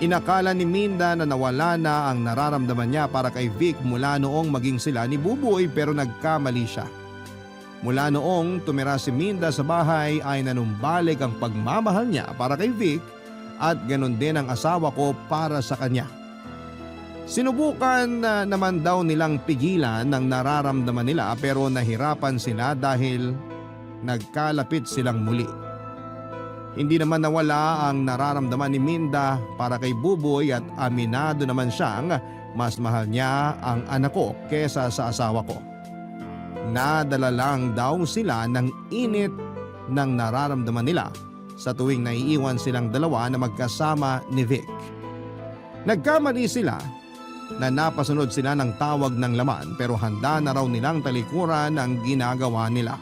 Inakala ni Minda na nawala na ang nararamdaman niya para kay Vic mula noong maging sila ni Buboy pero nagkamali siya. Mula noong tumira si Minda sa bahay ay nanumbalik ang pagmamahal niya para kay Vic at ganon din ang asawa ko para sa kanya. Sinubukan na naman daw nilang pigilan ang nararamdaman nila pero nahirapan sila dahil nagkalapit silang muli. Hindi naman nawala ang nararamdaman ni Minda para kay Buboy at aminado naman siyang mas mahal niya ang anak ko kesa sa asawa ko. Nadala lang daw sila ng init ng nararamdaman nila sa tuwing naiiwan silang dalawa na magkasama ni Vic. Nagkamali sila na napasunod sila ng tawag ng laman pero handa na raw nilang talikuran ang ginagawa nila.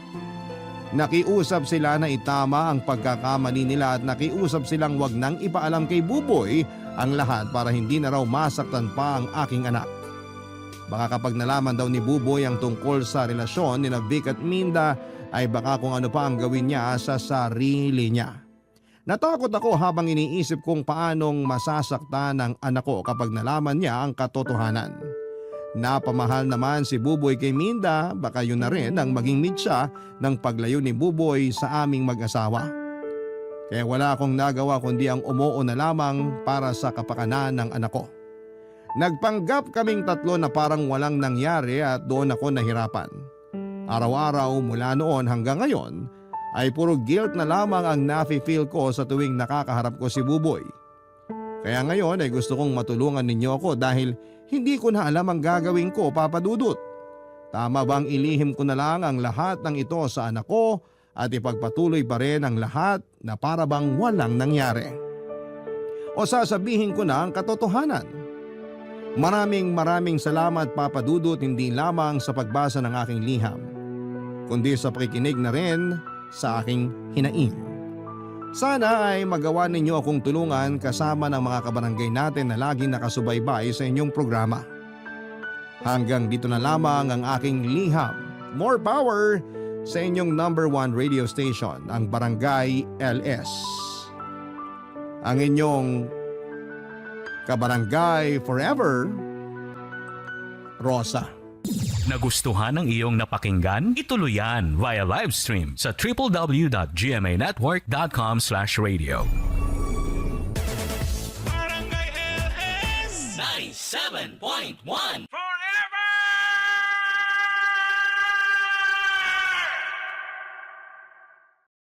Nakiusap sila na itama ang pagkakamali nila at nakiusap silang wag nang ipaalam kay Buboy ang lahat para hindi na raw masaktan pa ang aking anak. Baka kapag nalaman daw ni Buboy ang tungkol sa relasyon ni Vic at Minda ay baka kung ano pa ang gawin niya sa sarili niya. Natakot ako habang iniisip kung paanong masasaktan ang anak ko kapag nalaman niya ang katotohanan. Napamahal naman si Buboy kay Minda, baka yun na rin ang maging mitsa ng paglayo ni Buboy sa aming mag-asawa. Kaya wala akong nagawa kundi ang umuo na lamang para sa kapakanan ng anak ko. Nagpanggap kaming tatlo na parang walang nangyari at doon ako nahirapan. Araw-araw mula noon hanggang ngayon ay puro guilt na lamang ang nafe-feel ko sa tuwing nakakaharap ko si Buboy. Kaya ngayon ay gusto kong matulungan ninyo ako dahil hindi ko na alam ang gagawin ko, Papa Dudut. Tama bang ilihim ko na lang ang lahat ng ito sa anak ko at ipagpatuloy pa rin ang lahat na para bang walang nangyari? O sasabihin ko na ang katotohanan? Maraming salamat, Papa Dudut, hindi lamang sa pagbasa ng aking liham, kundi sa pakikinig na rin sa aking hinaing. Sana ay magawa ninyo akong tulungan kasama ng mga kabarangay natin na laging nakasubaybay sa inyong programa. Hanggang dito na lamang ang aking liham. More power sa inyong number 1 radio station, ang Barangay LS. Ang inyong kabarangay forever, Rosa. Nagustuhan ng iyong napakinggan? Ituloy yan via live stream sa www.gmanetwork.com/radio. Barangay LS 97.1